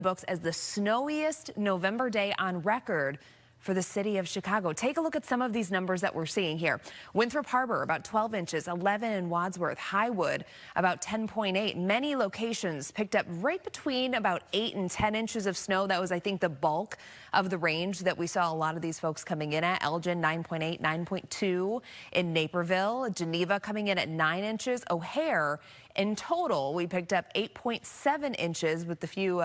books as the snowiest November day on record for the city of Chicago. Take a look at some of these numbers that we're seeing here. Winthrop Harbor, about 12 inches, 11 in Wadsworth. Highwood, about 10.8. Many locations picked up right between about 8 and 10 inches of snow. That was, I think, the bulk of the range that we saw a lot of these folks coming in at. Elgin, 9.8, 9.2 in Naperville. Geneva coming in at 9 inches. O'Hare, in total, we picked up 8.7 inches with the few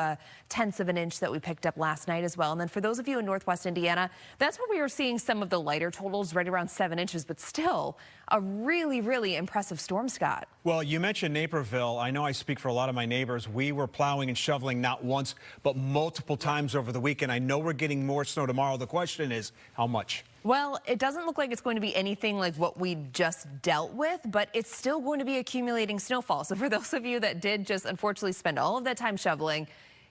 tenths of an inch that we picked up last night as well. And then for those of you in Northwest Indiana, that's where we were seeing some of the lighter totals, right around 7 inches, but still a really, really impressive storm, Scott. Well, you mentioned Naperville. I know I speak for a lot of my neighbors. We were plowing and shoveling not once, but multiple times over the weekend. I know we're getting more snow tomorrow. The question is, how much? Well, it doesn't look like it's going to be anything like what we just dealt with, but it's still going to be accumulating snowfall. So for those of you that did just unfortunately spend all of that time shoveling,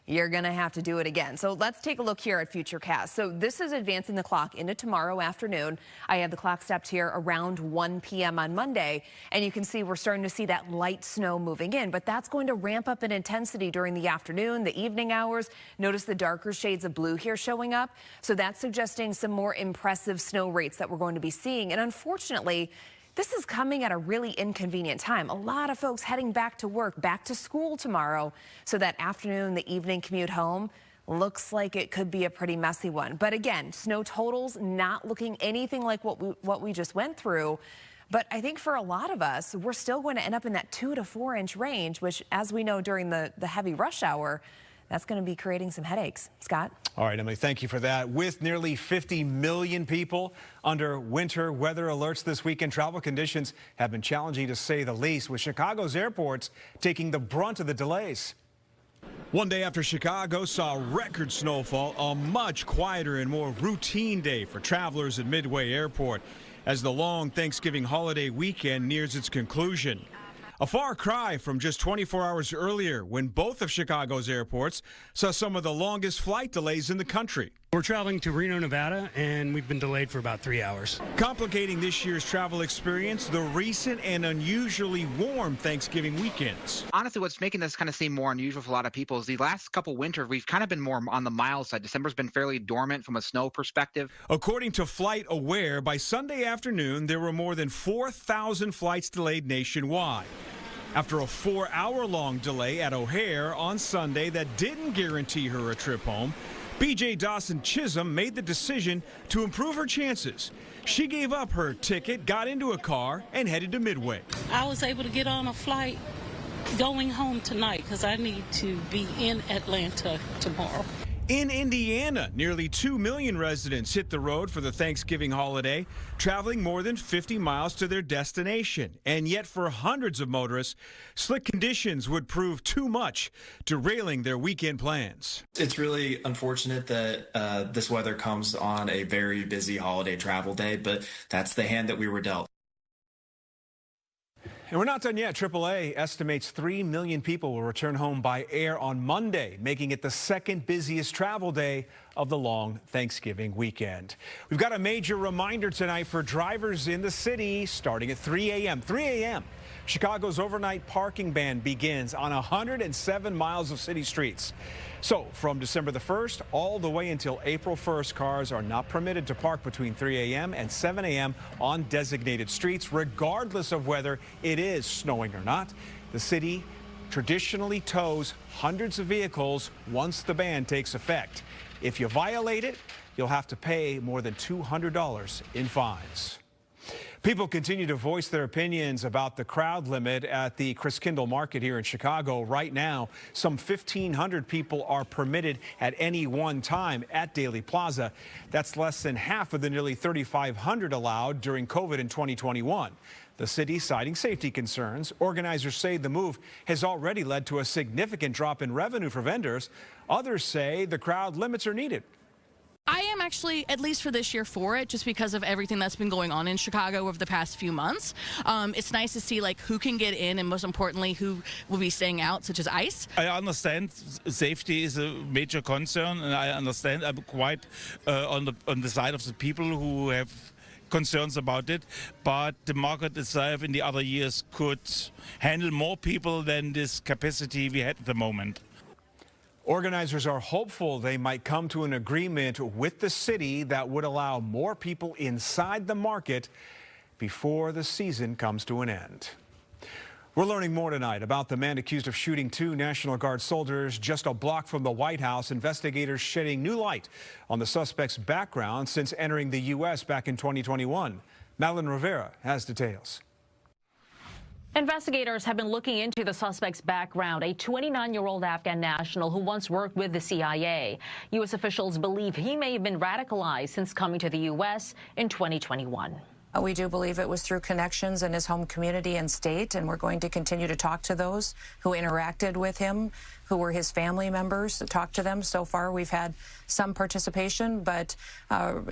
you're going to have to do it again. So let's take a look here at Futurecast. So this is advancing the clock into tomorrow afternoon. I have the clock stopped here around 1 p.m. on Monday, and you can see we're starting to see that light snow moving in, but that's going to ramp up in intensity during the afternoon, the evening hours. Notice the darker shades of blue here showing up. So that's suggesting some more impressive snow rates that we're going to be seeing. And unfortunately, this is coming at a really inconvenient time. A lot of folks heading back to work, back to school tomorrow. So that afternoon, the evening commute home looks like it could be a pretty messy one. But again, snow totals not looking anything like what we just went through. But I think for a lot of us, we're still going to end up in that 2 to 4 inch range, which, as we know, during the heavy rush hour, that's going to be creating some headaches. Scott? All right, Emily, thank you for that. With nearly 50 million people under winter weather alerts this weekend, travel conditions have been challenging to say the least, with Chicago's airports taking the brunt of the delays. One day after Chicago saw record snowfall, a much quieter and more routine day for travelers at Midway Airport as the long Thanksgiving holiday weekend nears its conclusion. A far cry from just 24 hours earlier when both of Chicago's airports saw some of the longest flight delays in the country. We're traveling to Reno, Nevada, and we've been delayed for about 3 hours. Complicating this year's travel experience, the recent and unusually warm Thanksgiving weekends. Honestly, what's making this kind of seem more unusual for a lot of people is the last couple winters, we've kind of been more on the mild side. December's been fairly dormant from a snow perspective. According to Flight Aware, by Sunday afternoon, there were more than 4,000 flights delayed nationwide. After a 4-hour-long delay at O'Hare on Sunday that didn't guarantee her a trip home, B.J. Dawson Chisholm made the decision to improve her chances. She gave up her ticket, got into a car, and headed to Midway. I was able to get on a flight going home tonight because I need to be in Atlanta tomorrow. In Indiana, nearly 2 million residents hit the road for the Thanksgiving holiday, traveling more than 50 miles to their destination. And yet for hundreds of motorists, slick conditions would prove too much, derailing their weekend plans. It's really unfortunate that this weather comes on a very busy holiday travel day, but that's the hand that we were dealt. And we're not done yet. AAA estimates 3 million people will return home by air on Monday, making it the second busiest travel day of the long Thanksgiving weekend. We've got a major reminder tonight for drivers in the city starting at 3 a.m. 3 a.m. Chicago's overnight parking ban begins on 107 miles of city streets. So from December the 1st all the way until April 1st, cars are not permitted to park between 3 a.m. and 7 a.m. on designated streets, regardless of whether it is snowing or not. The city traditionally tows hundreds of vehicles once the ban takes effect. If you violate it, you'll have to pay more than $200 in fines. People continue to voice their opinions about the crowd limit at the Christkindl Market here in Chicago. Right now, some 1,500 people are permitted at any one time at Daly Plaza. That's less than half of the nearly 3,500 allowed during COVID in 2021. The city citing safety concerns. Organizers say the move has already led to a significant drop in revenue for vendors. Others say the crowd limits are needed. I am actually, at least for this year, for it, just because of everything that's been going on in Chicago over the past few months. It's nice to see who can get in and most importantly who will be staying out, such as ICE. I understand safety is a major concern, and I understand I'm quite on the side of the people who have concerns about it, but the market itself in the other years could handle more people than this capacity we had at the moment. Organizers are hopeful they might come to an agreement with the city that would allow more people inside the market before the season comes to an end. We're learning more tonight about the man accused of shooting 2 National Guard soldiers just a block from the White House. Investigators shedding new light on the suspect's background since entering the U.S. back in 2021. Madeline Rivera has details. Investigators have been looking into the suspect's background, a 29-year-old Afghan national who once worked with the CIA. U.S. officials believe he may have been radicalized since coming to the U.S. in 2021. We do believe it was through connections in his home community and state, and we're going to continue to talk to those who interacted with him, who were his family members, to talk to them. So far, we've had some participation, but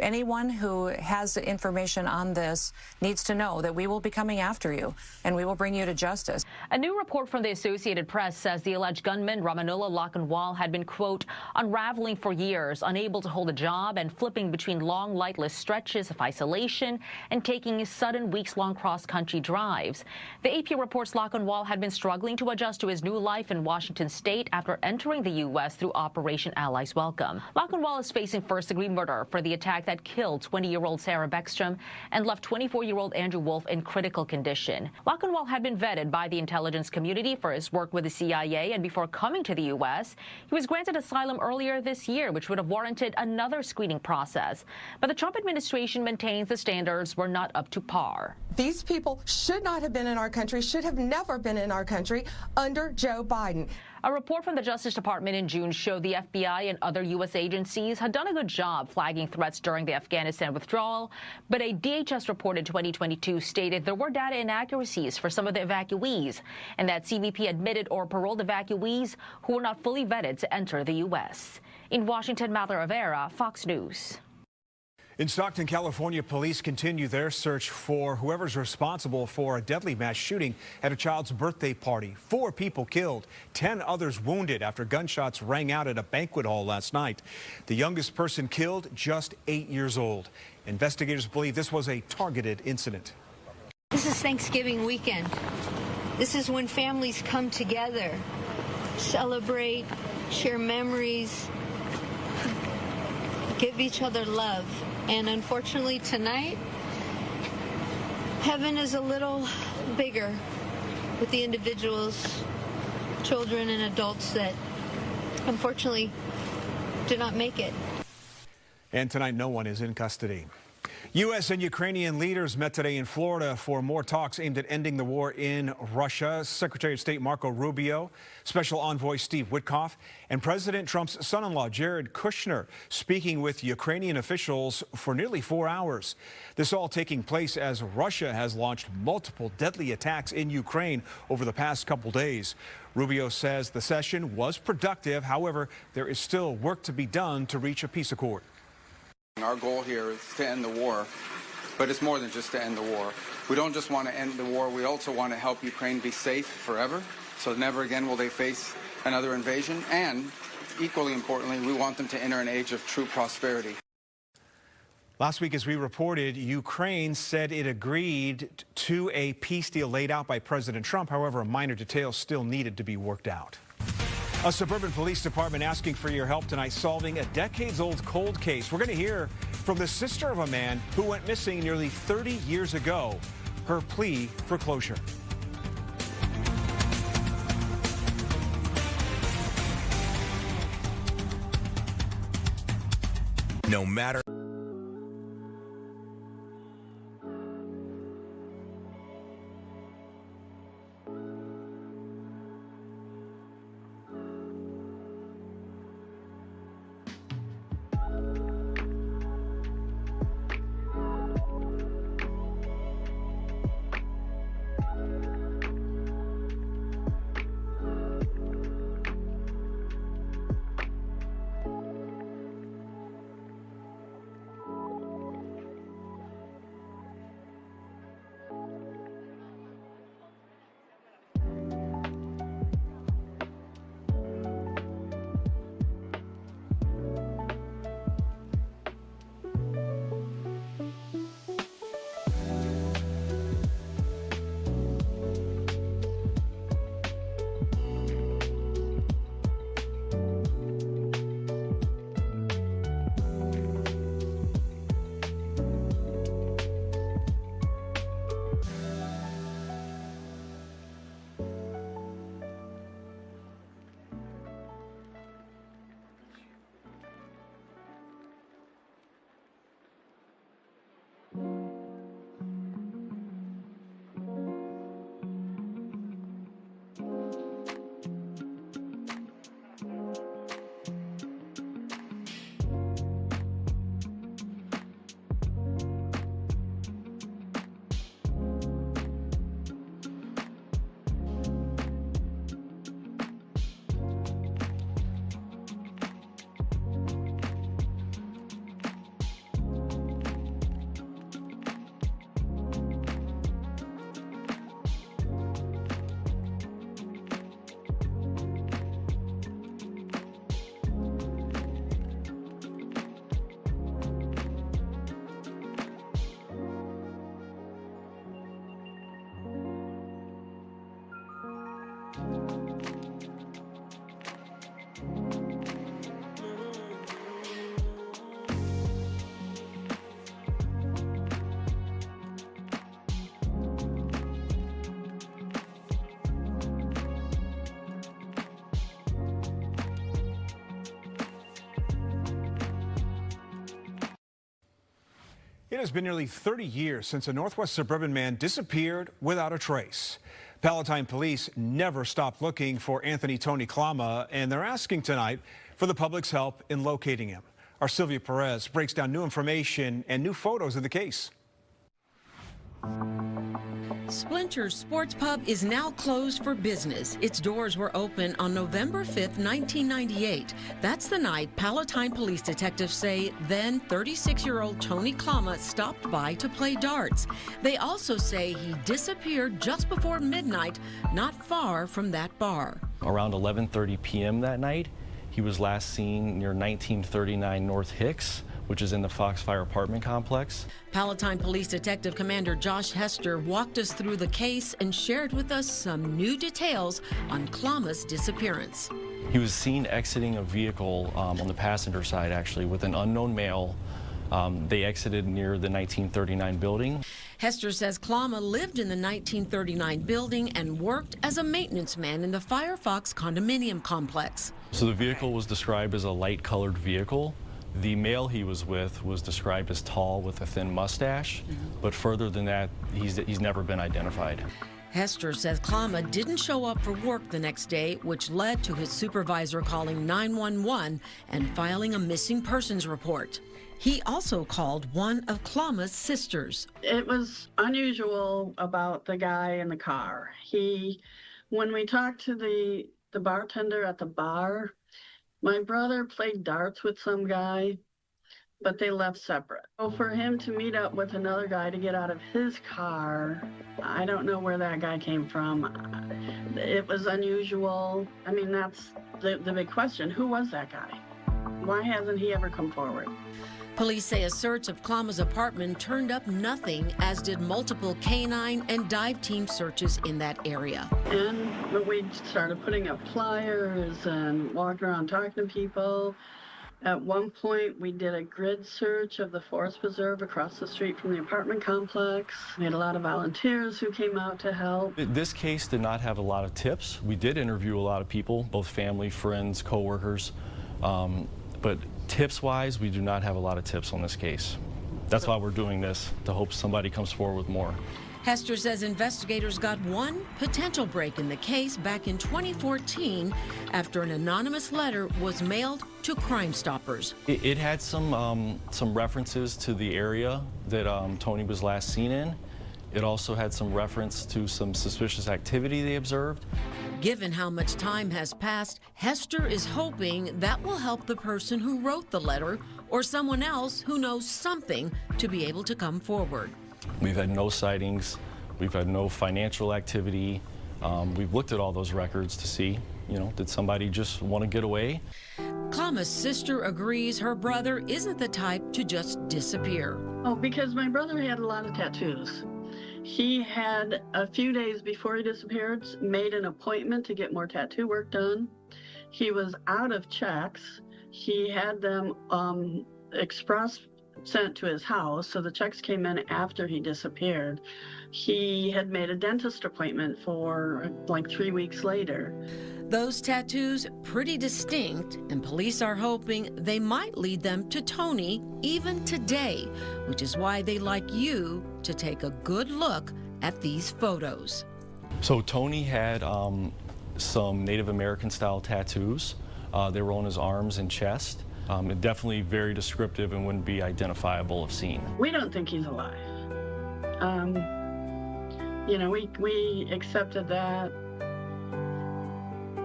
anyone who has information on this needs to know that we will be coming after you, and we will bring you to justice. A new report from the Associated Press says the alleged gunman, Ramanullah Lakhanwal, had been, quote, unraveling for years, unable to hold a job and flipping between long, lightless stretches of isolation and taking sudden weeks-long cross-country drives. The AP reports Lakhanwal had been struggling to adjust to his new life in Washington state after entering the U.S. through Operation Allies Welcome. Lakhanwal is facing first-degree murder for the attack that killed 20-year-old Sarah Beckstrom and left 24-year-old Andrew Wolf in critical condition. Lakhanwal had been vetted by the intelligence community for his work with the CIA, and before coming to the U.S., he was granted asylum earlier this year, which would have warranted another screening process. But the Trump administration maintains the standards were not up to par. These people should not have been in our country, should have never been in our country under Joe Biden. A report from the Justice Department in June showed the FBI and other U.S. agencies had done a good job flagging threats during the Afghanistan withdrawal, but a DHS report in 2022 stated there were data inaccuracies for some of the evacuees, and that CBP admitted or paroled evacuees who were not fully vetted to enter the U.S. In Washington, Madeline Rivera, Fox News. In Stockton, California, police continue their search for whoever's responsible for a deadly mass shooting at a child's birthday party. 4 people killed, 10 others wounded after gunshots rang out at a banquet hall last night. The youngest person killed, just 8 years old. Investigators believe this was a targeted incident. This is Thanksgiving weekend. This is when families come together, celebrate, share memories, give each other love. And unfortunately tonight, heaven is a little bigger with the individuals, children and adults that unfortunately did not make it. And tonight, no one is in custody. U.S. and Ukrainian leaders met today in Florida for more talks aimed at ending the war in Russia. Secretary of State Marco Rubio, Special Envoy Steve Witkoff, and President Trump's son-in-law Jared Kushner speaking with Ukrainian officials for nearly 4 hours. This all taking place as Russia has launched multiple deadly attacks in Ukraine over the past couple days. Rubio says the session was productive. However, there is still work to be done to reach a peace accord. Our goal here is to end the war, but it's more than just to end the war. We don't just want to end the war, we also want to help Ukraine be safe forever, so never again will they face another invasion, and equally importantly, we want them to enter an age of true prosperity. Last week, as we reported, Ukraine said it agreed to a peace deal laid out by President Trump. However, minor details still needed to be worked out. A suburban police department asking for your help tonight solving a decades-old cold case. We're going to hear from the sister of a man who went missing nearly 30 years ago. Her plea for closure. No matter. It has been nearly 30 years since a Northwest suburban man disappeared without a trace. Palatine police never stopped looking for Anthony Tony Klama, and they're asking tonight for the public's help in locating him. Our Sylvia Perez breaks down new information and new photos of the case. Splinter's Sports Pub is now closed for business. Its doors were open on November 5th, 1998. That's the night Palatine police detectives say then 36-year-old Tony Klama stopped by to play darts. They also say he disappeared just before midnight, not far from that bar. Around 11:30 p.m. that night, he was last seen near 1939 North Hicks, which is in the Foxfire apartment complex. Palatine Police Detective Commander Josh Hester walked us through the case and shared with us some new details on Klama's disappearance. He was seen exiting a vehicle on the passenger side, actually, with an unknown male. They exited near the 1939 building. Hester says Klama lived in the 1939 building and worked as a maintenance man in the Firefox condominium complex. So the vehicle was described as a light-colored vehicle. The male he was with was described as tall with a thin mustache, but further than that, he's never been identified. Hester says Klama didn't show up for work the next day, which led to his supervisor calling 911 and filing a missing persons report. He also called one of Klama's sisters. It was unusual about the guy in the car. When we talked to the bartender at the bar, my brother played darts with some guy, but they left separate. So for him to meet up with another guy to get out of his car, I don't know where that guy came from. It was unusual. I mean, that's the big question. Who was that guy? Why hasn't he ever come forward? Police say a search of Klama's apartment turned up nothing, as did multiple canine and dive team searches in that area. And we started putting up flyers and walked around talking to people. At one point, we did a grid search of the forest preserve across the street from the apartment complex. We had a lot of volunteers who came out to help. This case did not have a lot of tips. We did interview a lot of people, both family, friends, co-workers, but tips-wise, we do not have a lot of tips on this case. That's why we're doing this, to hope somebody comes forward with more. Hester says investigators got one potential break in the case back in 2014 after an anonymous letter was mailed to Crime Stoppers. It had some references to the area that Tony was last seen in. It also had some reference to some suspicious activity they observed. Given how much time has passed, Hester is hoping that will help the person who wrote the letter or someone else who knows something to be able to come forward. We've had no sightings. We've had no financial activity. We've looked at all those records to see, did somebody just want to get away? Klama's sister agrees her brother isn't the type to just disappear. Oh, because my brother had a lot of tattoos. He had, a few days before he disappeared, made an appointment to get more tattoo work done. He was out of checks. He had them express sent to his house, so the checks came in after he disappeared. He had made a dentist appointment for like 3 weeks later. Those tattoos pretty distinct, and police are hoping they might lead them to Tony even today, which is why they like you to take a good look at these photos. So Tony had some Native American style tattoos. They were on his arms and chest. Definitely very descriptive and wouldn't be identifiable if seen. We don't think he's alive. We accepted that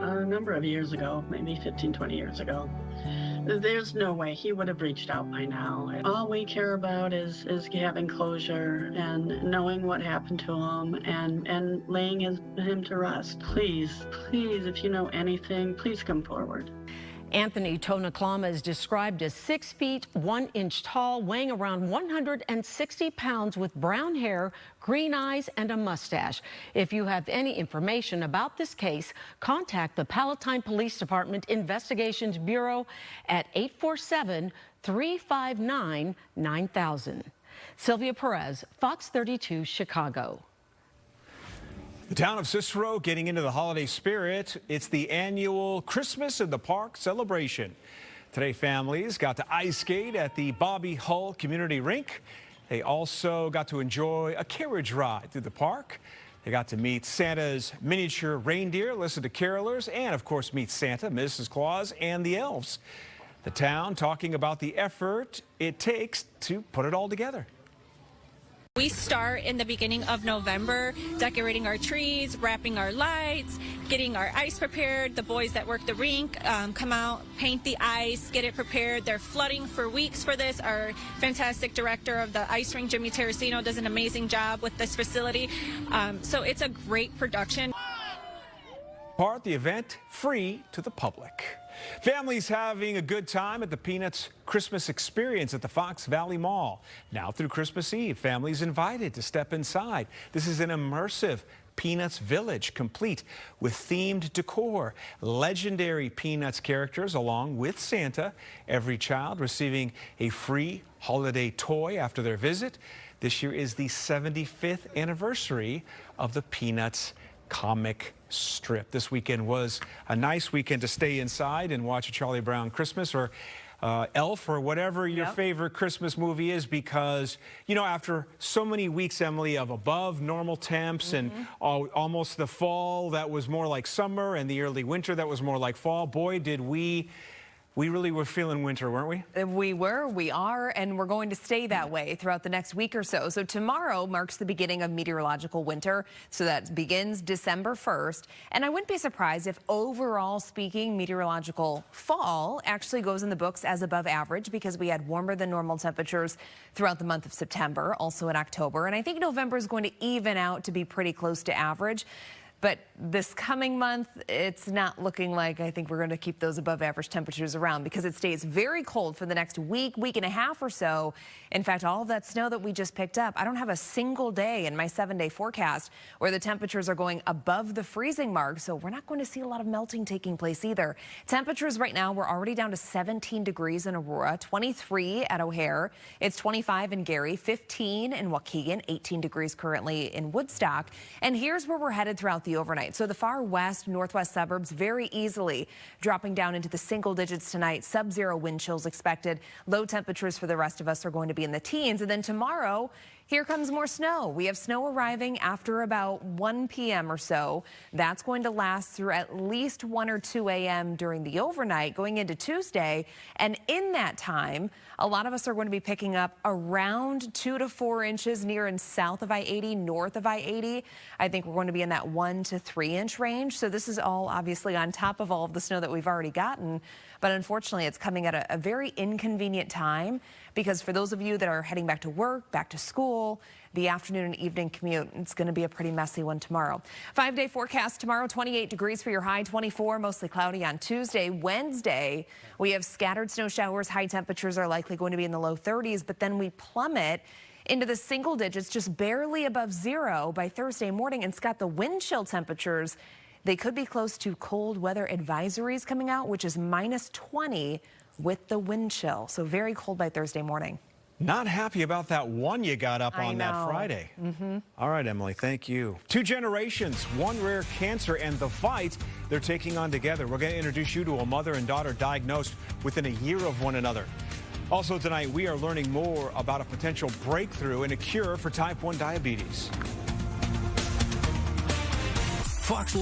a number of years ago, maybe 15, 20 years ago. There's no way he would have reached out by now. All we care about is having closure and knowing what happened to him and laying him to rest. Please, if you know anything, please come forward. Anthony Tony Klama is described as 6 feet 1 inch tall, weighing around 160 pounds, with brown hair, green eyes, and a mustache. If you have any information about this case, contact the Palatine Police Department Investigations Bureau at 847-359-9000. Sylvia Perez, Fox 32, Chicago. The town of Cicero getting into the holiday spirit. It's the annual Christmas in the Park celebration. Today, families got to ice skate at the Bobby Hull Community Rink. They also got to enjoy a carriage ride through the park. They got to meet Santa's miniature reindeer, listen to carolers, and of course meet Santa, Mrs. Claus, and the elves. The town talking about the effort it takes to put it all together. We start in the beginning of November, decorating our trees, wrapping our lights, getting our ice prepared. The boys that work the rink come out, paint the ice, get it prepared. They're flooding for weeks for this. Our fantastic director of the ice rink, Jimmy Terracino, does an amazing job with this facility. So it's a great production. Part the event free to the public. Families having a good time at the Peanuts Christmas experience at the Fox Valley Mall. Now through Christmas Eve, families invited to step inside. This is an immersive Peanuts Village, complete with themed decor, legendary Peanuts characters along with Santa, every child receiving a free holiday toy after their visit. This year is the 75th anniversary of the Peanuts comic strip. This weekend was a nice weekend to stay inside and watch a Charlie Brown Christmas or Elf or whatever your favorite Christmas movie is, because, you know, after so many weeks, Emily, of above normal temps and almost the fall that was more like summer and the early winter that was more like fall, boy, did we really were feeling winter, weren't we? We are, and we're going to stay that way throughout the next week or so. So tomorrow marks the beginning of meteorological winter. So that begins December 1st. And I wouldn't be surprised if overall speaking, meteorological fall actually goes in the books as above average, because we had warmer than normal temperatures throughout the month of September, also in October. And I think November is going to even out to be pretty close to average. But this coming month, it's not looking like I think we're going to keep those above average temperatures around, because it stays very cold for the next week and a half or so. In fact, all of that snow that we just picked up, I don't have a single day in my 7-day forecast where the temperatures are going above the freezing mark. So we're not going to see a lot of melting taking place either. Temperatures right now, we're already down to 17 degrees in Aurora, 23 at O'Hare. It's 25 in Gary, 15 in Waukegan, 18 degrees currently in Woodstock. And here's where we're headed throughout the overnight. So the far west, northwest suburbs very easily dropping down into the single digits tonight. Sub-zero wind chills expected. Low temperatures for the rest of us are going to be in the teens. And then tomorrow, here comes more snow. We have snow arriving after about 1 p.m. or so. That's going to last through at least 1 or 2 a.m. during the overnight going into Tuesday. And in that time, a lot of us are going to be picking up around 2 to 4 inches near and south of I-80, north of I-80. I think we're going to be in that 1 to 3 inch range. So this is all obviously on top of all of the snow that we've already gotten. But unfortunately, it's coming at a very inconvenient time, because for those of you that are heading back to work, back to school, the afternoon and evening commute, it's going to be a pretty messy one tomorrow. 5-day forecast tomorrow, 28 degrees for your high, 24, mostly cloudy on Tuesday. Wednesday, we have scattered snow showers. High temperatures are likely going to be in the low 30s, but then we plummet into the single digits, just barely above zero by Thursday morning. And Scott, the wind chill temperatures, they could be close to cold weather advisories coming out, which is -20 with the wind chill. So very cold by Thursday morning. Not happy about that one you got up on that Friday. All right, Emily, thank you. 2 generations, one rare cancer, and the fight they're taking on together. We're going to introduce you to a mother and daughter diagnosed within a year of one another. Also tonight, we are learning more about a potential breakthrough in a cure for type 1 diabetes. Fox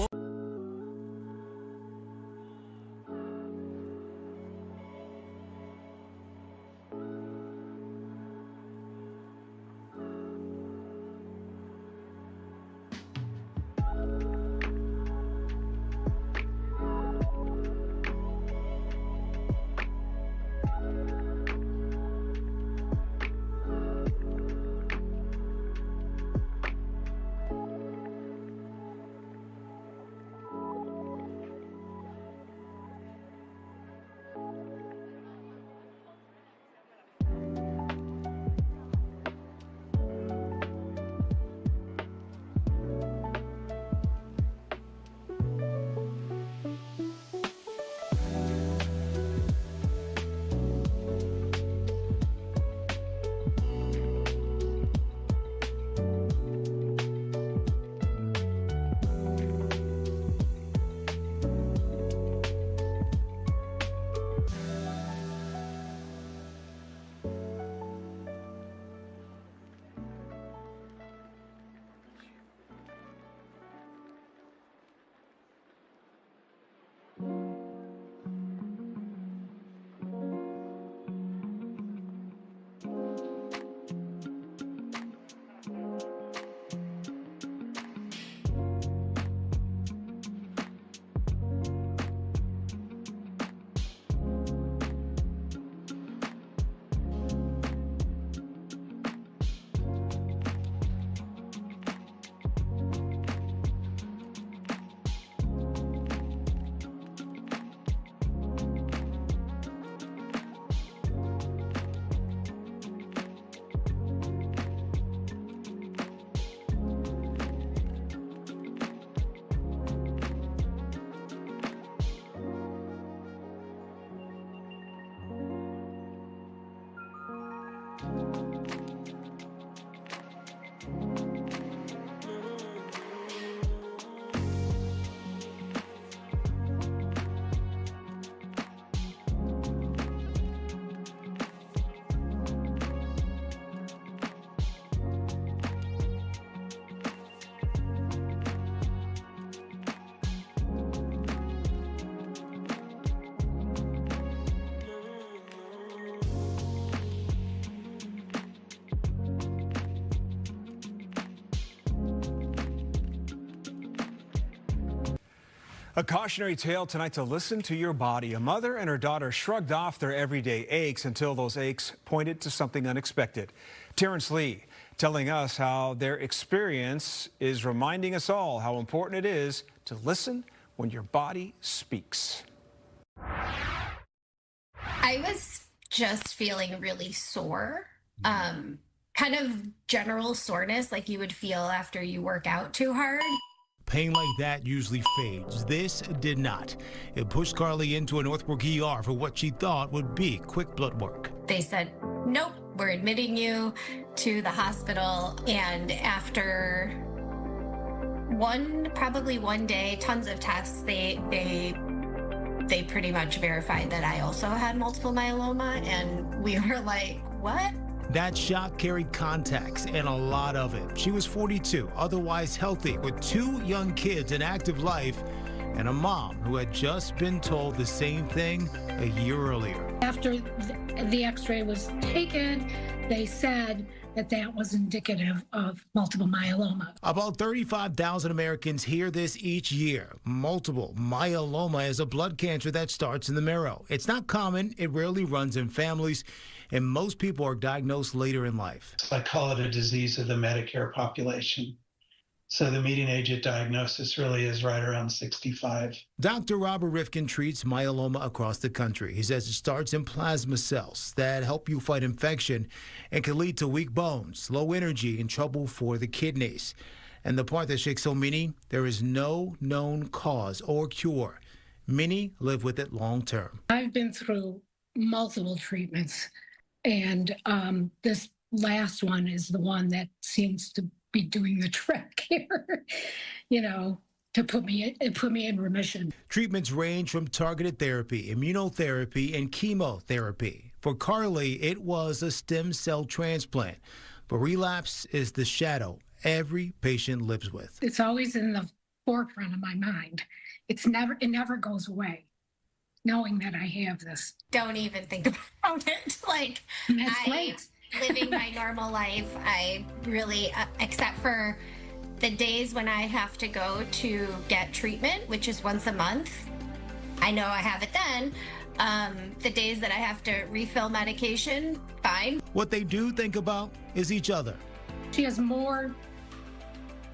A cautionary tale tonight to listen to your body. A mother and her daughter shrugged off their everyday aches until those aches pointed to something unexpected. Terrence Lee telling us how their experience is reminding us all how important it is to listen when your body speaks. I was just feeling really sore, kind of general soreness like you would feel after you work out too hard. Pain like that usually fades. This did not. It pushed Carly into a Northbrook ER for what she thought would be quick blood work. They said, nope, we're admitting you to the hospital. And after probably one day, tons of tests, they pretty much verified that I also had multiple myeloma. And we were like, what? That shock carried contacts and a lot of it. She was 42, otherwise healthy, with 2 young kids, an active life, and a mom who had just been told the same thing a year earlier. After the x-ray was taken, they said that that was indicative of multiple myeloma. About 35,000 Americans hear this each year. Multiple myeloma is a blood cancer that starts in the marrow. It's not common, it rarely runs in families, and most people are diagnosed later in life. I call it a disease of the Medicare population. So the median age at diagnosis really is right around 65. Dr. Robert Rifkin treats myeloma across the country. He says it starts in plasma cells that help you fight infection and can lead to weak bones, low energy, and trouble for the kidneys. And the part that shakes so many, there is no known cause or cure. Many live with it long term. I've been through multiple treatments, and this last one is the one that seems to be doing the trick here, to put me in remission. Treatments range from targeted therapy, immunotherapy, and chemotherapy. For Carly, it was a stem cell transplant, but relapse is the shadow every patient lives with. It's always in the forefront of my mind. It never goes away, knowing that I have this. Don't even think about it. That's great. Living my normal life, I really, except for the days when I have to go to get treatment, which is once a month, I know I have it then. The days that I have to refill medication, fine. What they do think about is each other. She has more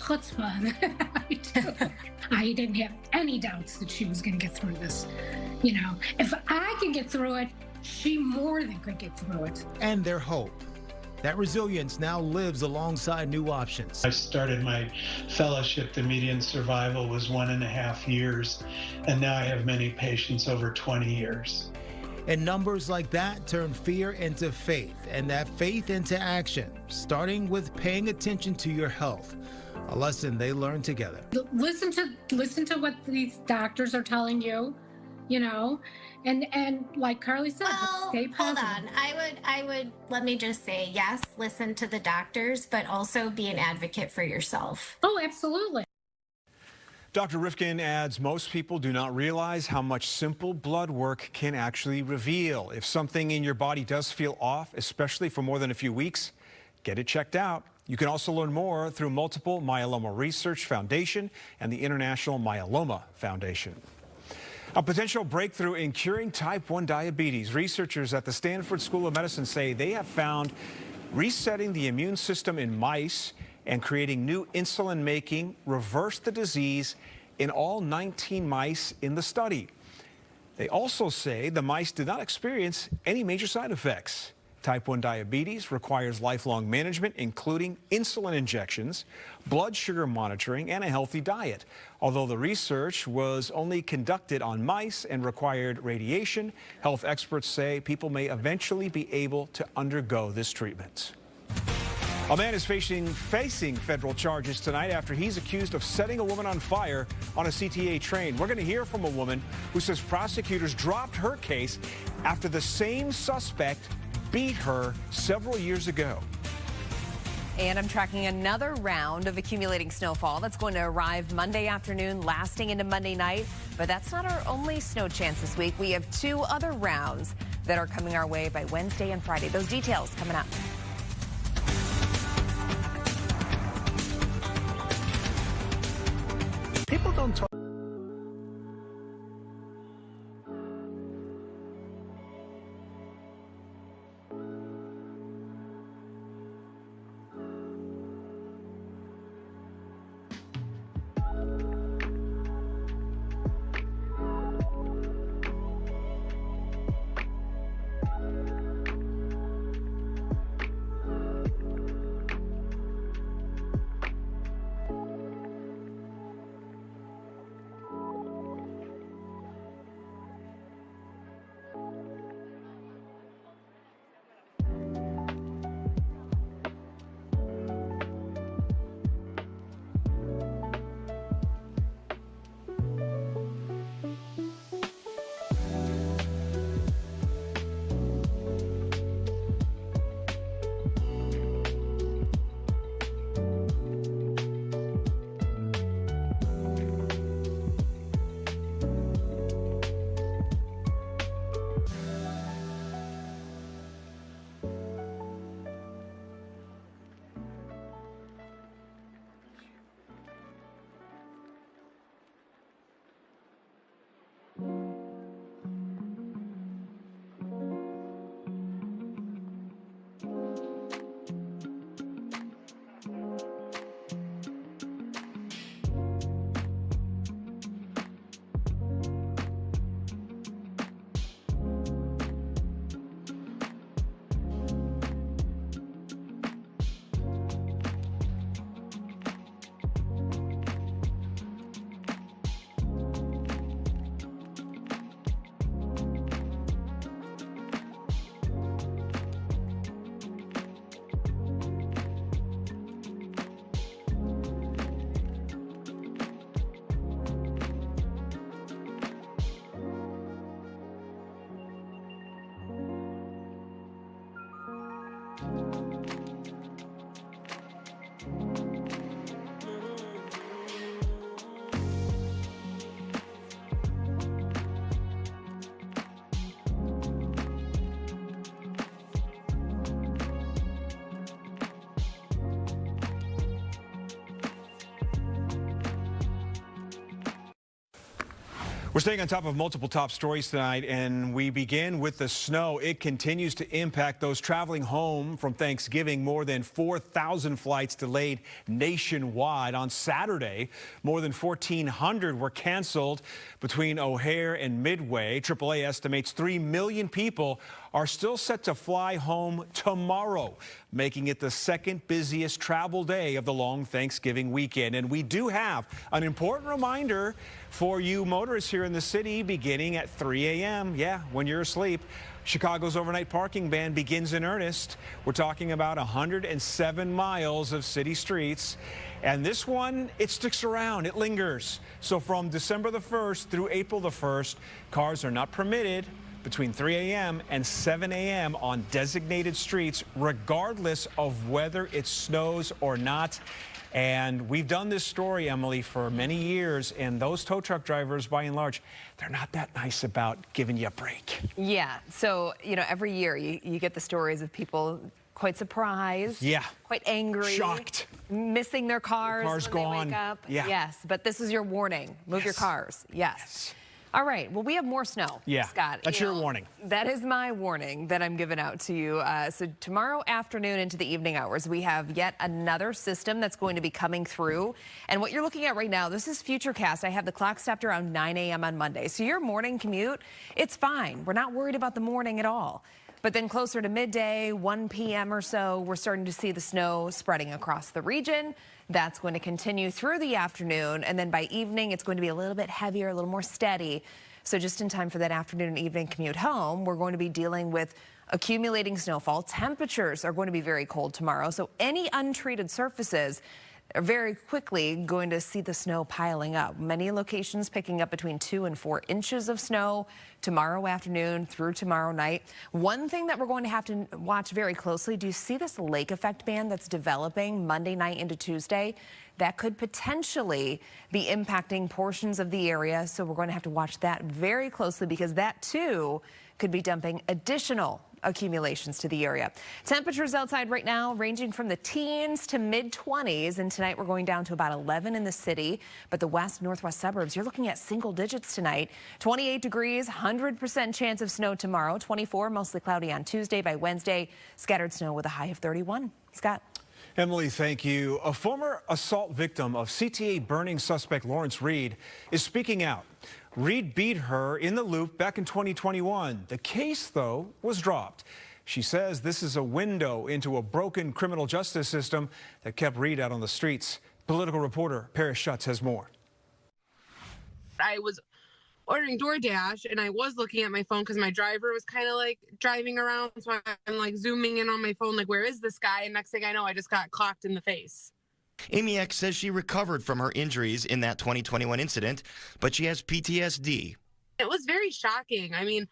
chutzpah than I do. I didn't have any doubts that she was going to get through this. If I can get through it, she more than could get through it. And their hope. That resilience now lives alongside new options. I started my fellowship. The median survival was 1.5 years, and now I have many patients over 20 years. And numbers like that turn fear into faith, and that faith into action, starting with paying attention to your health, a lesson they learn together. Listen to what these doctors are telling you, and like Carly said, stay positive. Hold on. I would let me just say, yes, listen to the doctors, but also be an advocate for yourself. Oh, absolutely. Dr. Rifkin adds most people do not realize how much simple blood work can actually reveal. If something in your body does feel off, especially for more than a few weeks, get it checked out. You can also learn more through Multiple Myeloma Research Foundation and the International Myeloma Foundation. A potential breakthrough in curing type 1 diabetes. Researchers at the Stanford School of Medicine say they have found resetting the immune system in mice and creating new insulin-making reversed the disease in all 19 mice in the study. They also say the mice did not experience any major side effects. Type 1 diabetes requires lifelong management, including insulin injections, blood sugar monitoring, and a healthy diet. Although the research was only conducted on mice and required radiation, health experts say people may eventually be able to undergo this treatment. A man is facing federal charges tonight after he's accused of setting a woman on fire on a CTA train. We're going to hear from a woman who says prosecutors dropped her case after the same suspect beat her several years ago. And I'm tracking another round of accumulating snowfall that's going to arrive Monday afternoon, lasting into Monday night. But that's not our only snow chance this week. We have 2 other rounds that are coming our way by Wednesday and Friday. Those details coming up. People don't talk. We're staying on top of multiple top stories tonight, and we begin with the snow. It continues to impact those traveling home from Thanksgiving. More than 4,000 flights delayed nationwide. On Saturday, more than 1,400 were canceled between O'Hare and Midway. AAA estimates 3 million people are still set to fly home tomorrow, making it the second busiest travel day of the long Thanksgiving weekend. And we do have an important reminder for you motorists here in the city beginning at 3 a.m. Yeah, when you're asleep. Chicago's overnight parking ban begins in earnest. We're talking about 107 miles of city streets. And this one, it sticks around, it lingers. So from December the 1st through April the 1st, cars are not permitted between 3 a.m. and 7 a.m. on designated streets, regardless of whether it snows or not. And we've done this story, Emily, for many years, and those tow truck drivers, by and large, they're not that nice about giving you a break. Yeah, so, you know, every year you get the stories of people quite surprised, yeah, quite angry, shocked, missing their cars, car's when gone. They wake up. Yeah. Yes, but this is your warning. Move your cars. Yes. All right, well, we have more snow, yeah, Scott. That's your warning. That is my warning that I'm giving out to you. So tomorrow afternoon into the evening hours, we have yet another system that's going to be coming through. And what you're looking at right now, this is Futurecast. I have the clock stopped around 9 a.m. on Monday. So your morning commute, it's fine. We're not worried about the morning at all. But then closer to midday, 1 p.m. or so, we're starting to see the snow spreading across the region. That's going to continue through the afternoon. And then by evening, it's going to be a little bit heavier, a little more steady. So just in time for that afternoon and evening commute home, we're going to be dealing with accumulating snowfall. Temperatures are going to be very cold tomorrow. So any untreated surfaces are very quickly going to see the snow piling up. Many locations picking up between 2 and 4 inches of snow tomorrow afternoon through tomorrow night. One thing that we're going to have to watch very closely, do you see this lake effect band that's developing Monday night into Tuesday? That could potentially be impacting portions of the area. So we're going to have to watch that very closely because that too could be dumping additional accumulations to the area. Temperatures outside right now ranging from the teens to mid-20s, and tonight we're going down to about 11 in the city, but the west northwest suburbs, you're looking at single digits tonight. 28 degrees, 100% chance of snow tomorrow, 24 mostly cloudy on Tuesday. By Wednesday, scattered snow with a high of 31. Scott. Emily, thank you. A former assault victim of CTA burning suspect Lawrence Reed is speaking out. Reed beat her in the loop back in 2021. The case, though, was dropped. She says this is a window into a broken criminal justice system that kept Reed out on the streets. Political reporter Paris Schutz has more. I was ordering DoorDash and I was looking at my phone because my driver was kind of like driving around. So I'm like zooming in on my phone, like, where is this guy? And next thing I know, I just got clocked in the face. Amy X says she recovered from her injuries in that 2021 incident, but she has PTSD. It was very shocking. I mean,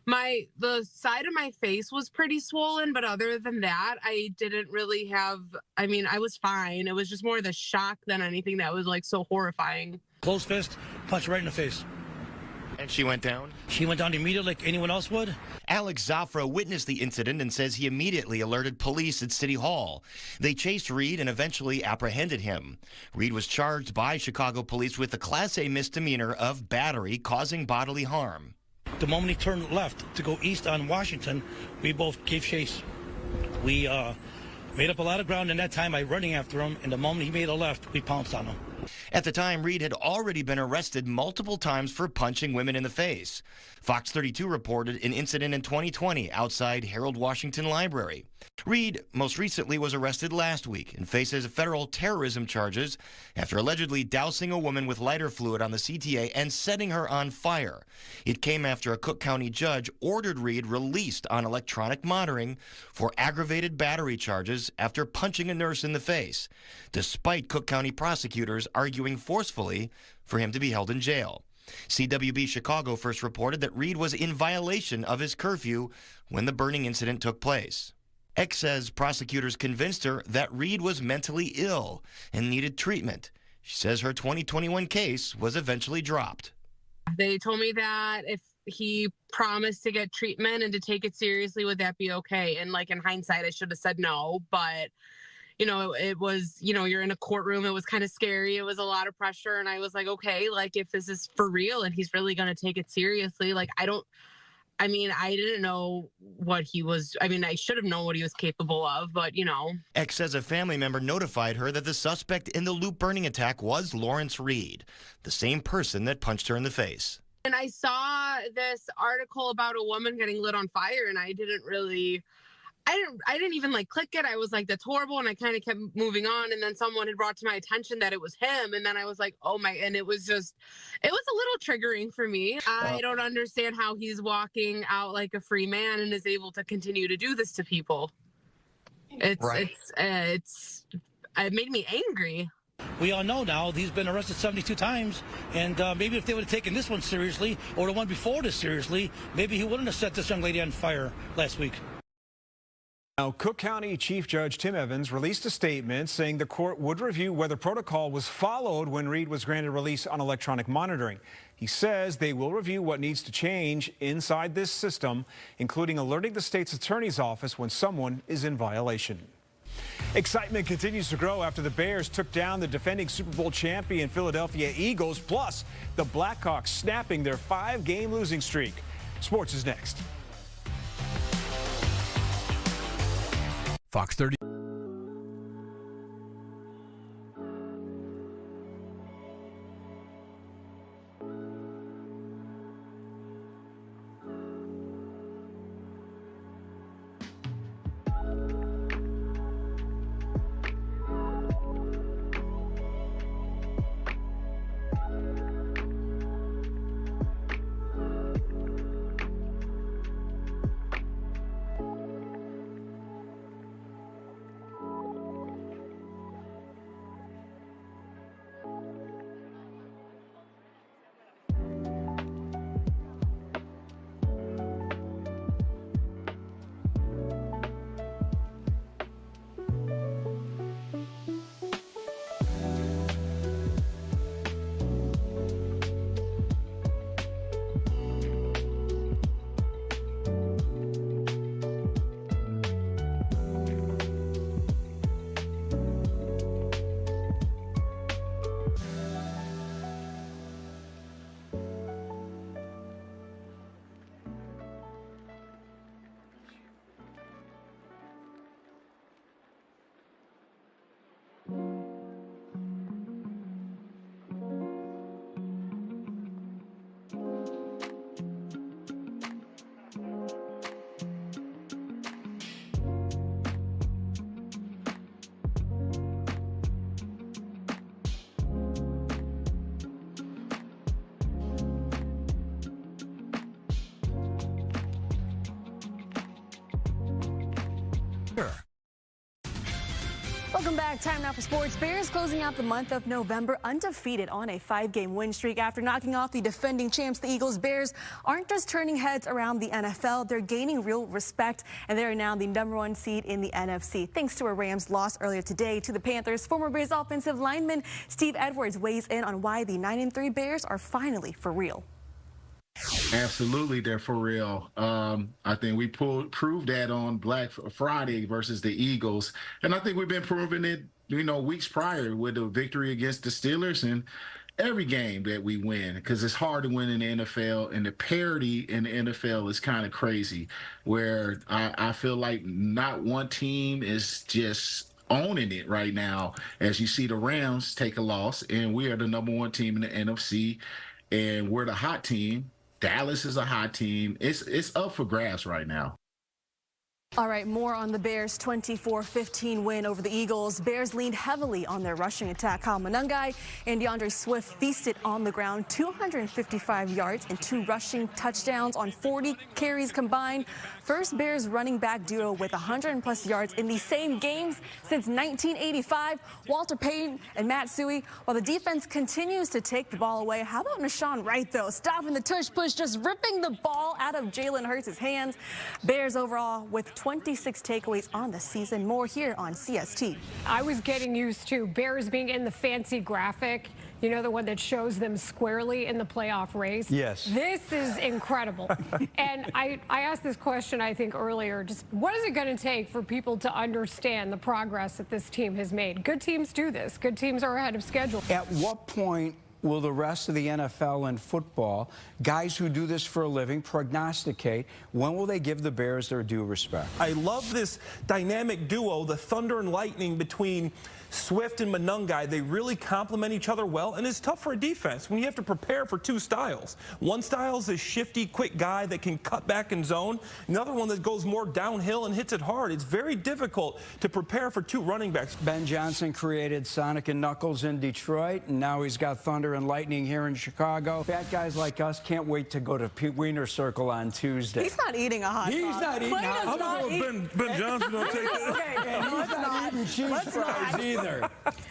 the side of my face was pretty swollen, but other than that, I didn't really have, I mean, I was fine. It was just more the shock than anything that was like so horrifying. Closed fist, punch right in the face. And she went down? She went down immediately like anyone else would. Alex Zafra witnessed the incident and says he immediately alerted police at City Hall. They chased Reed and eventually apprehended him. Reed was charged by Chicago police with a Class A misdemeanor of battery causing bodily harm. The moment he turned left to go east on Washington, we both gave chase. We made up a lot of ground in that time by running after him, and the moment he made a left, we pounced on him. At the time, Reed had already been arrested multiple times for punching women in the face. Fox 32 reported an incident in 2020 outside Harold Washington Library. Reed most recently was arrested last week and faces federal terrorism charges after allegedly dousing a woman with lighter fluid on the CTA and setting her on fire. It came after a Cook County judge ordered Reed released on electronic monitoring for aggravated battery charges after punching a nurse in the face, despite Cook County prosecutors arguing forcefully for him to be held in jail. CWB Chicago first reported that Reed was in violation of his curfew when the burning incident took place. X says prosecutors convinced her that Reed was mentally ill and needed treatment. She says her 2021 case was eventually dropped. They told me that if he promised to get treatment and to take it seriously, would that be okay? And like in hindsight, I should have said no, but you know, it was, you know, you're in a courtroom. It was kind of scary. It was a lot of pressure. And I was like, okay, like if this is for real and he's really going to take it seriously, like I didn't know what he was. I mean, I should have known what he was capable of, but you know. X says a family member notified her that the suspect in the loop burning attack was Lawrence Reed, the same person that punched her in the face. And I saw this article about a woman getting lit on fire, and I didn't even like click it. I was like, that's horrible. And I kind of kept moving on. And then someone had brought to my attention that it was him. And then I was like, oh my, and it was a little triggering for me. I don't understand how he's walking out like a free man and is able to continue to do this to people. It made me angry. We all know now he's been arrested 72 times, and maybe if they would have taken this one seriously or the one before this seriously, maybe he wouldn't have set this young lady on fire last week. Now, Cook County Chief Judge Tim Evans released a statement saying the court would review whether protocol was followed when Reed was granted release on electronic monitoring. He says they will review what needs to change inside this system, including alerting the state's attorney's office when someone is in violation. Excitement continues to grow after the Bears took down the defending Super Bowl champion Philadelphia Eagles, plus the Blackhawks snapping their 5-game losing streak. Sports is next. Fox 30. Welcome back. Time now for sports. Bears closing out the month of November undefeated on a 5-game win streak after knocking off the defending champs, the Eagles. Bears aren't just turning heads around the NFL. They're gaining real respect, and they're now the #1 seed in the NFC. Thanks to a Rams loss earlier today to the Panthers. Former Bears offensive lineman Steve Edwards weighs in on why the 9-3 Bears are finally for real. Absolutely, they're for real. I think we proved that on Black Friday versus the Eagles, and I think we've been proving it, weeks prior with the victory against the Steelers and every game that we win, because it's hard to win in the NFL, and the parity in the NFL is kind of crazy, where I feel like not one team is just owning it right now, as you see the Rams take a loss, and we are the #1 team in the NFC, and we're the hot team. Dallas is a hot team. It's up for grabs right now. All right, more on the Bears' 24-15 win over the Eagles. Bears leaned heavily on their rushing attack. Kyle Monangai and DeAndre Swift feasted on the ground, 255 yards and 2 rushing touchdowns on 40 carries combined. First Bears running back duo with 100+ yards in the same games since 1985. Walter Payton and Matt Suhey. While the defense continues to take the ball away, how about Nashawn Wright, though? Stopping the tush push, just ripping the ball out of Jalen Hurts' hands. Bears overall with 26 takeaways on the season. More here on CST. I was getting used to Bears being in the fancy graphic, you know, the one that shows them squarely in the playoff race. Yes. This is incredible. And I asked this question, I think, earlier. Just what is it going to take for people to understand the progress that this team has made? Good teams do this. Good teams are ahead of schedule. At what point will the rest of the NFL and football, guys who do this for a living, prognosticate? When will they give the Bears their due respect? I love this dynamic duo, the thunder and lightning between Swift and Monangai. They really complement each other well, and it's tough for a defense when you have to prepare for two styles. One style is a shifty, quick guy that can cut back in zone. Another one that goes more downhill and hits it hard. It's very difficult to prepare for two running backs. Ben Johnson created Sonic and Knuckles in Detroit, and now he's got Thunder and Lightning here in Chicago. Fat guys like us can't wait to go to Wiener Circle on Tuesday. He's not eating a hot dog. He's not eating hot dog. I don't know if Ben Johnson will take that. Okay, And he's not eating cheese fries either.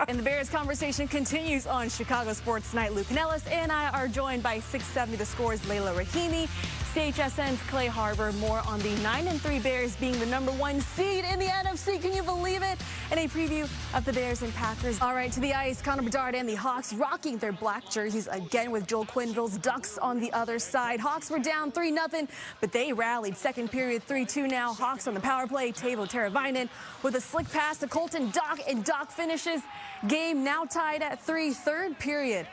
And the Bears conversation continues on Chicago Sports Tonight. Luke Nellis and I are joined by 670 The Score's Layla Rahimi, CHSN's Clay Harbor. More on the 9-3 Bears being the #1 seed in the NFC. Can you believe it? And a preview of the Bears and Packers. All right, to the ice, Connor Bedard and the Hawks rocking their black jerseys again with Joel Quenneville's Ducks on the other side. Hawks were down 3-0, but they rallied. Second period, 3-2 now. Hawks on the power play. Teuvo Teravainen with a slick pass to Colton Dach, and Dach finishes. Game now tied at 3, third period.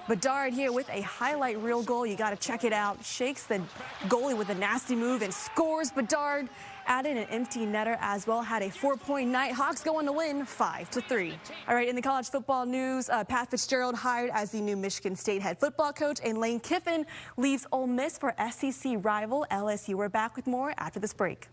Bedard here with a highlight reel goal. You got to check it out. Shakes the goalie with a nasty move and scores. Bedard added an empty netter as well. Had a 4-point night. Hawks go on to win 5-3. All right, in the college football news, Pat Fitzgerald hired as the new Michigan State head football coach, and Lane Kiffin leaves Ole Miss for SEC rival LSU. We're back with more after this break.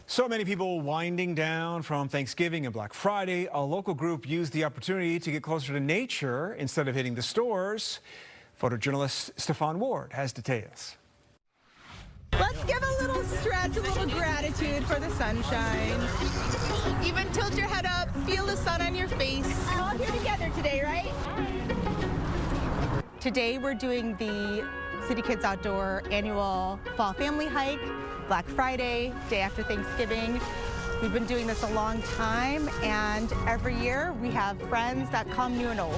So many people winding down from Thanksgiving and Black Friday. A local group used the opportunity to get closer to nature instead of hitting the stores. Photojournalist Stefan Ward has details. Let's give a little stretch, a little gratitude for the sunshine. Even tilt your head up, feel the sun on your face. We're all here together today, right? Today we're doing the City Kids Outdoor annual Fall Family Hike, Black Friday, day after Thanksgiving. We've been doing this a long time, and every year we have friends that come new and old.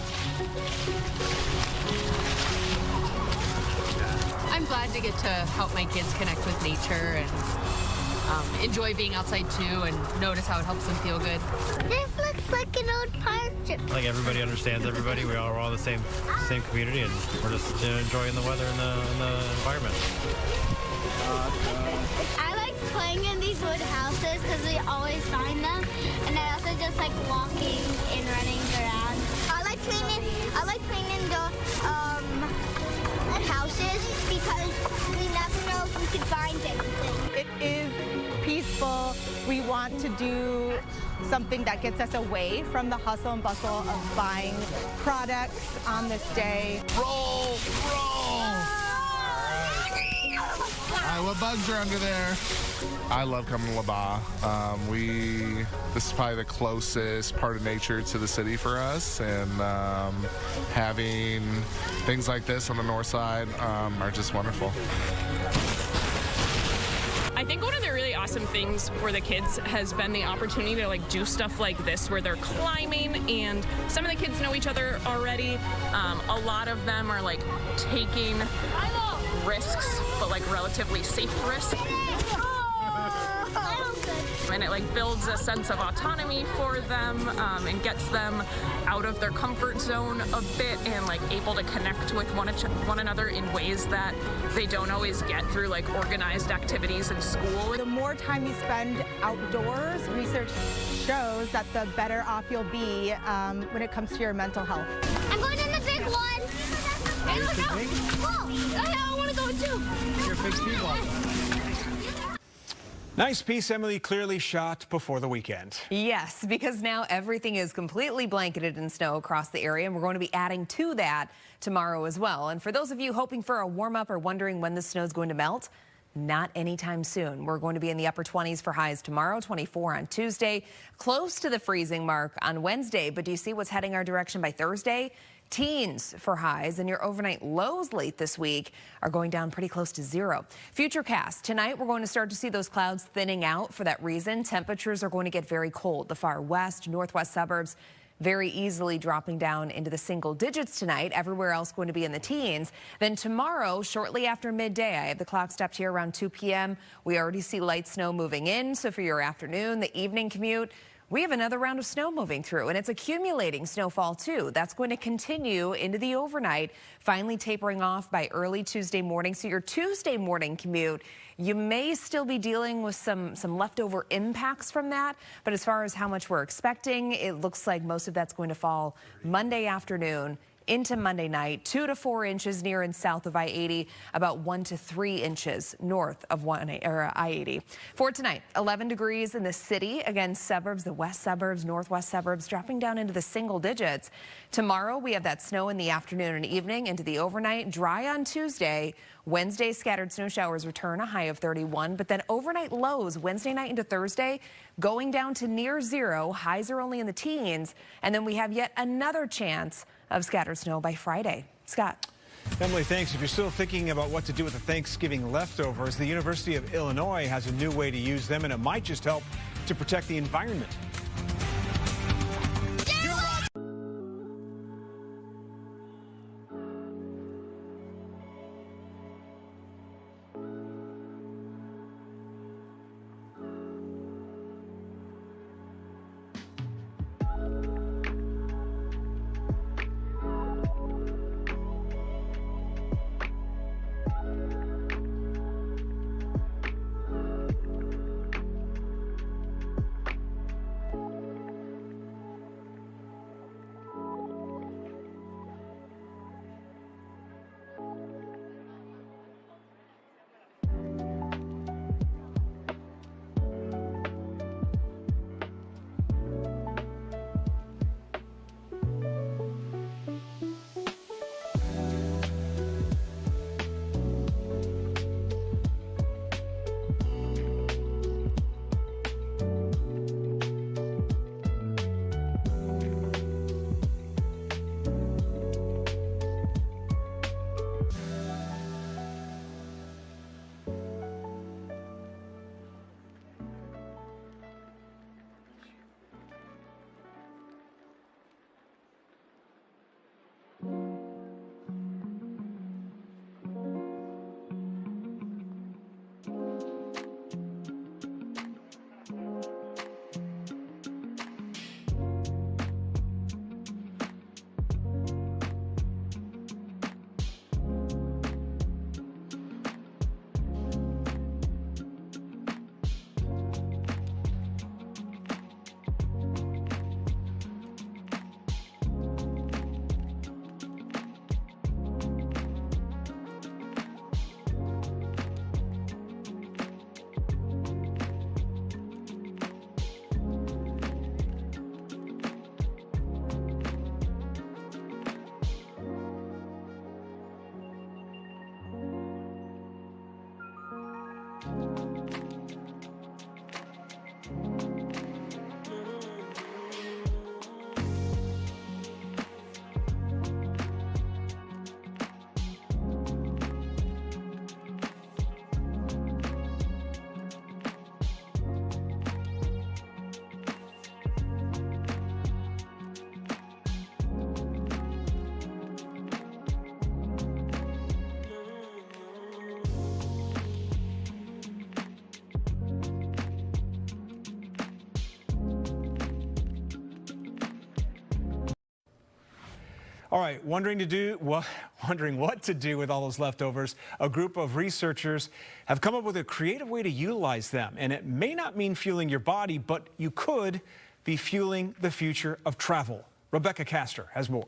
I'm glad to get to help my kids connect with nature and enjoy being outside too, and notice how it helps them feel good. This looks like an old park. Like everybody understands everybody. We're all the same community, and we're just enjoying the weather and the environment. I like playing in these wood houses because we always find them, and I also just like walking and running around. I like cleaning the houses because we never know if we could find anything. It is peaceful. We want to do something that gets us away from the hustle and bustle of buying products on this day. Roll! What bugs are under there? I love coming to La Ba. This is probably the closest part of nature to the city for us, and having things like this on the north side are just wonderful. I think one of the really awesome things for the kids has been the opportunity to do stuff like this where they're climbing, and some of the kids know each other already. A lot of them are taking risks, but relatively safe risks. And it builds a sense of autonomy for them and gets them out of their comfort zone a bit and able to connect with one another in ways that they don't always get through organized activities in school. The more time you spend outdoors, research shows that the better off you'll be when it comes to your mental health. I'm going in the big one. Hey, look out! Whoa! I want to go too. Your big speed walk. Nice piece, Emily. Clearly shot before the weekend. Yes, because now everything is completely blanketed in snow across the area, and we're going to be adding to that tomorrow as well. And for those of you hoping for a warm-up or wondering when the snow is going to melt, not anytime soon. We're going to be in the upper 20s for highs tomorrow, 24 on Tuesday, close to the freezing mark on Wednesday. But do you see what's heading our direction by Thursday? Teens for highs, and your overnight lows late this week are going down pretty close to zero. Futurecast tonight, we're going to start to see those clouds thinning out. For that reason, temperatures are going to get very cold. The far west, northwest suburbs very easily dropping down into the single digits tonight. Everywhere else going to be in the teens. Then tomorrow, shortly after midday, I have the clock stopped here around 2 p.m. We already see light snow moving in. So for your afternoon, the evening commute, we have another round of snow moving through, and it's accumulating snowfall too. That's going to continue into the overnight, finally tapering off by early Tuesday morning. So your Tuesday morning commute, you may still be dealing with some leftover impacts from that. But as far as how much we're expecting, it looks like most of that's going to fall Monday afternoon into Monday night. 2 to 4 inches near and south of I-80, about 1 to 3 inches north of I-80. For tonight, 11 degrees in the city. Again, suburbs, the west suburbs, northwest suburbs, dropping down into the single digits. Tomorrow, we have that snow in the afternoon and evening into the overnight. Dry on Tuesday. Wednesday, scattered snow showers return, a high of 31. But then overnight lows Wednesday night into Thursday, going down to near zero. Highs are only in the teens. And then we have yet another chance of scattered snow by Friday. Scott. Emily, thanks. If you're still thinking about what to do with the Thanksgiving leftovers, the University of Illinois has a new way to use them, and it might just help to protect the environment. All right, wondering what to do with all those leftovers, a group of researchers have come up with a creative way to utilize them. And it may not mean fueling your body, but you could be fueling the future of travel. Rebecca Castor has more.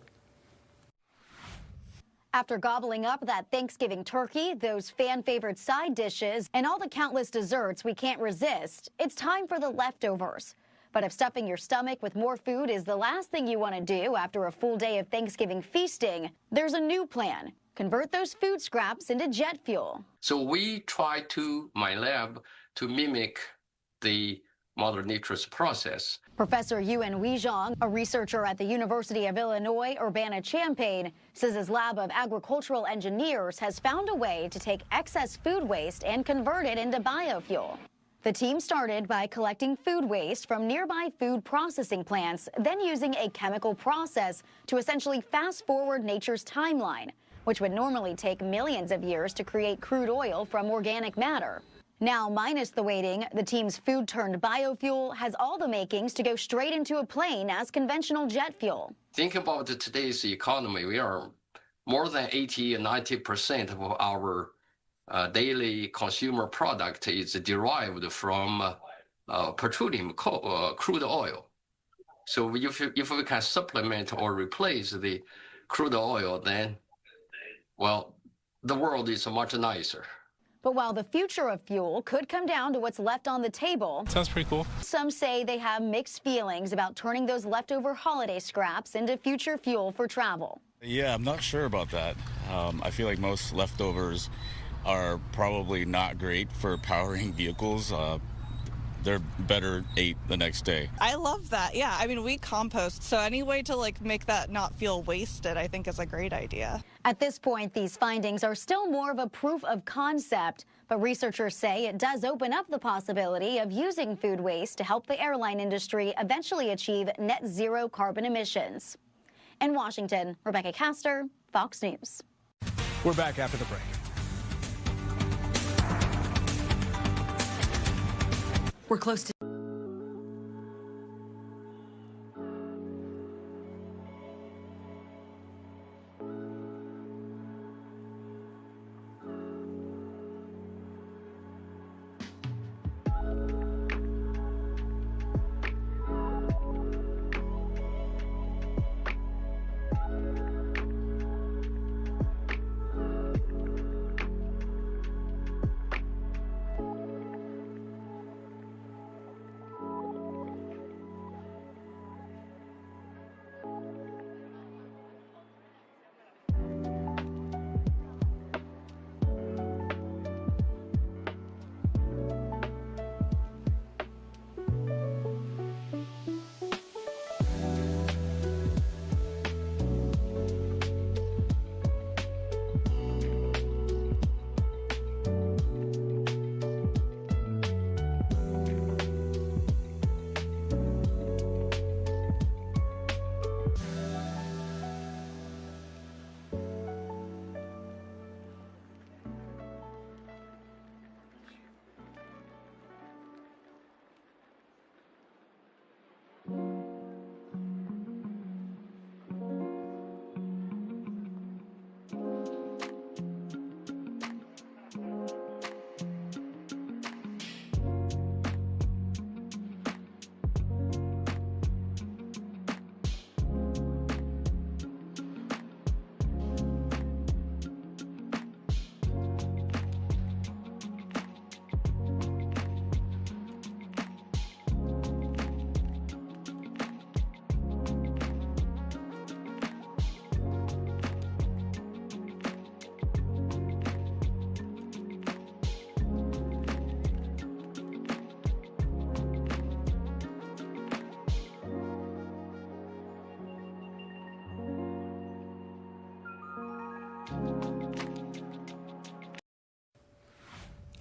After gobbling up that Thanksgiving turkey, those fan-favorite side dishes, and all the countless desserts we can't resist, it's time for the leftovers. But if stuffing your stomach with more food is the last thing you want to do after a full day of Thanksgiving feasting, there's a new plan. Convert those food scraps into jet fuel. So we try my lab, to mimic the Mother Nature's process. Professor Yuan Weizhang, a researcher at the University of Illinois Urbana-Champaign, says his lab of agricultural engineers has found a way to take excess food waste and convert it into biofuel. The team started by collecting food waste from nearby food processing plants, then using a chemical process to essentially fast-forward nature's timeline, which would normally take millions of years to create crude oil from organic matter. Now, minus the waiting, the team's food-turned biofuel has all the makings to go straight into a plane as conventional jet fuel. Think about today's economy. We are more than 80 and 90% of our daily consumer product is derived from petroleum, crude oil. So if we can supplement or replace the crude oil, then, well, the world is much nicer. But while the future of fuel could come down to what's left on the table, Sounds pretty cool. Some say they have mixed feelings about turning those leftover holiday scraps into future fuel for travel. Yeah, I'm not sure about that. I feel like most leftovers are probably not great for powering vehicles. They're better ate the next day. I love that. Yeah, I mean, we compost, so any way to make that not feel wasted, I think is a great idea. At this point, these findings are still more of a proof of concept, but researchers say it does open up the possibility of using food waste to help the airline industry eventually achieve net zero carbon emissions. In Washington, Rebecca Castor, Fox News. We're back after the break. We're close to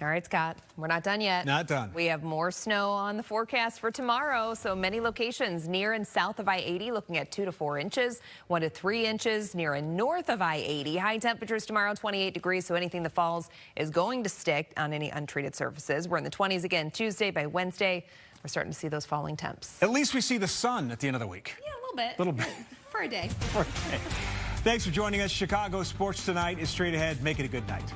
All right, Scott, we're not done yet. Not done. We have more snow on the forecast for tomorrow. So many locations near and south of I-80 looking at 2 to 4 inches, 1 to 3 inches near and north of I-80. High temperatures tomorrow, 28 degrees. So anything that falls is going to stick on any untreated surfaces. We're in the 20s again Tuesday. By Wednesday, we're starting to see those falling temps. At least we see the sun at the end of the week. Yeah, a little bit. A little bit. For a day. For a day. Thanks for joining us. Chicago Sports Tonight is straight ahead. Make it a good night.